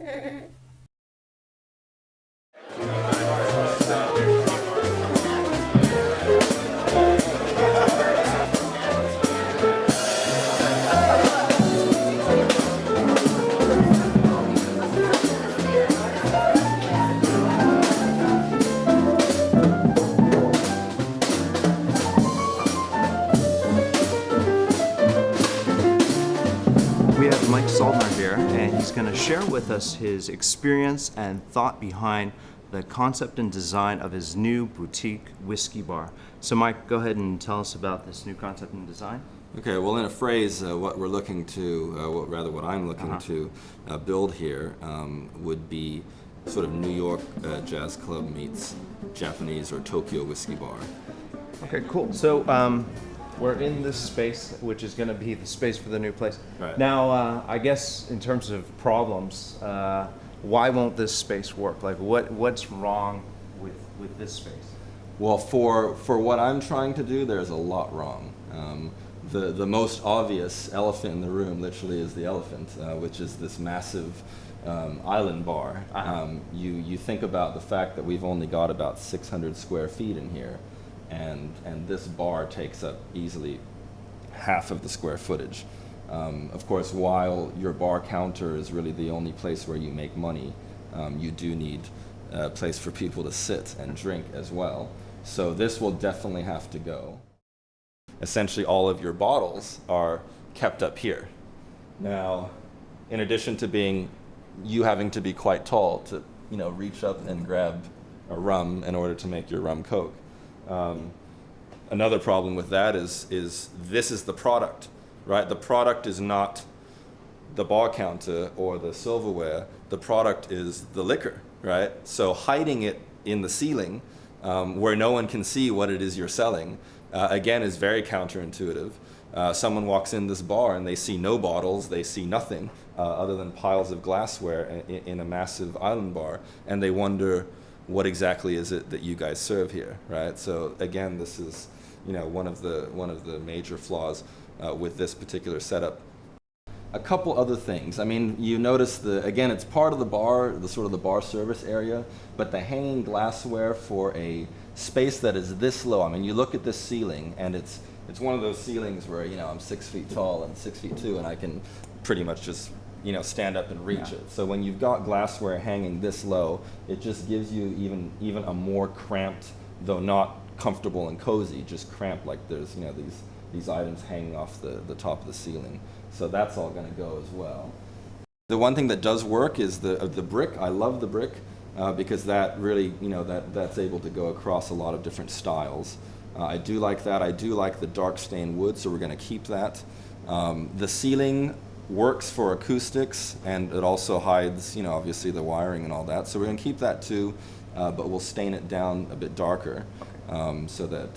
We have Mike Soldner here, and he's going to share with us his experience and thought behind the concept and design of his new boutique whiskey bar. So Mike, go ahead and tell us about this new concept and design. Okay, well, in a phrase, what we're looking to, what I'm looking to build here would be sort of New York jazz club meets Japanese or Tokyo whiskey bar. Okay, cool. So we're in this space, which is going to be the space for the new place. Right. Now, I guess in terms of problems, why won't this space work? Like, what's wrong with this space? Well, for what I'm trying to do, there's a lot wrong. The most obvious elephant in the room literally is the elephant, which is this massive island bar. You think about the fact that we've only got about 600 square feet in here, and this bar takes up easily half of the square footage. Of course, while your bar counter is really the only place where you make money, you do need a place for people to sit and drink as well. So this will definitely have to go. Essentially, all of your bottles are kept up here. Now, in addition to you having to be quite tall to, reach up and grab a rum in order to make your rum Coke. Another problem with that is this is the product, right? The product is not the bar counter or the silverware. The product is the liquor, right? So hiding it in the ceiling where no one can see what it is you're selling, again, is very counterintuitive. Someone walks in this bar and they see no bottles, they see nothing other than piles of glassware in a massive island bar, and they wonder, what exactly is it that you guys serve here, right? So again, this is, one of the major flaws with this particular setup. A couple other things. I mean, you notice again, it's part of the bar, the sort of the bar service area, but the hanging glassware for a space that is this low. I mean, you look at this ceiling, and it's one of those ceilings where, I'm 6 feet tall and 6 feet 2, and I can pretty much just, stand up and reach it. So when you've got glassware hanging this low, it just gives you even a more cramped, though not comfortable and cozy, just cramped, like there's, these items hanging off the top of the ceiling. So that's all going to go as well. The one thing that does work is the brick. I love the brick because that really, that's able to go across a lot of different styles. I do like that. I do like the dark stained wood, so we're going to keep that. The ceiling works for acoustics, and it also hides, obviously the wiring and all that. So we're going to keep that too, but we'll stain it down a bit darker so that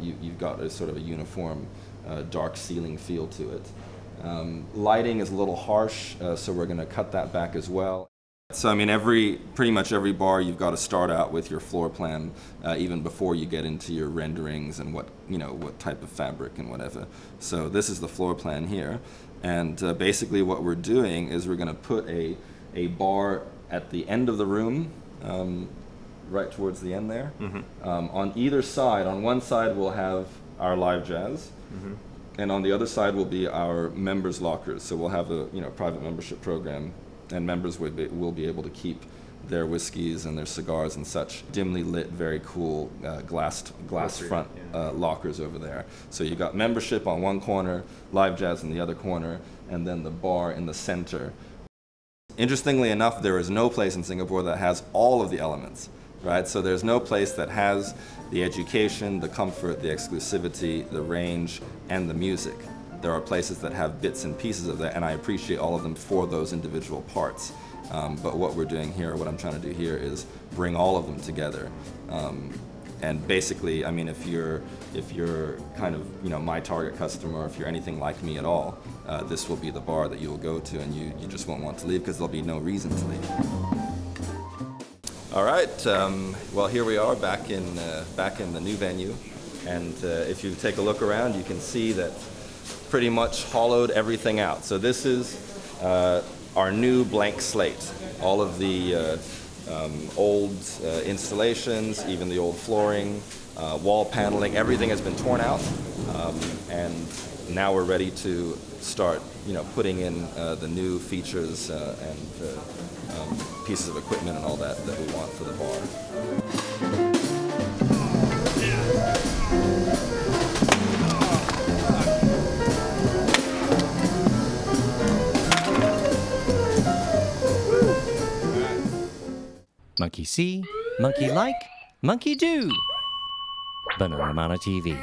you've got a sort of a uniform dark ceiling feel to it. Lighting is a little harsh, so we're going to cut that back as well. So I mean, pretty much every bar, you've got to start out with your floor plan even before you get into your renderings and what type of fabric and whatever. So this is the floor plan here, and basically what we're doing is we're going to put a bar at the end of the room, right towards the end there. Mm-hmm. On either side, on one side we'll have our live jazz. Mm-hmm. And on the other side will be our members' lockers. So we'll have a private membership program, and members will be able to keep their whiskeys and their cigars and such dimly lit, very cool glass front lockers over there. So you got membership on one corner, live jazz in the other corner, and then the bar in the center. Interestingly enough, there is no place in Singapore that has all of the elements. Right? So there's no place that has the education, the comfort, the exclusivity, the range, and the music. There are places that have bits and pieces of that, and I appreciate all of them for those individual parts. But what we're doing here, what I'm trying to do here, is bring all of them together. And basically, I mean, if you're kind of my target customer, or if you're anything like me at all, this will be the bar that you will go to, and you just won't want to leave because there'll be no reason to leave. All right, well, here we are back in the new venue, and if you take a look around, you can see that pretty much hollowed everything out. So this is our new blank slate. All of the old installations, even the old flooring, wall paneling, everything has been torn out, and now we're ready to start, putting in the new features and pieces of equipment and all that we want for the bar. Monkey see, monkey like, monkey do. BananaManaTV.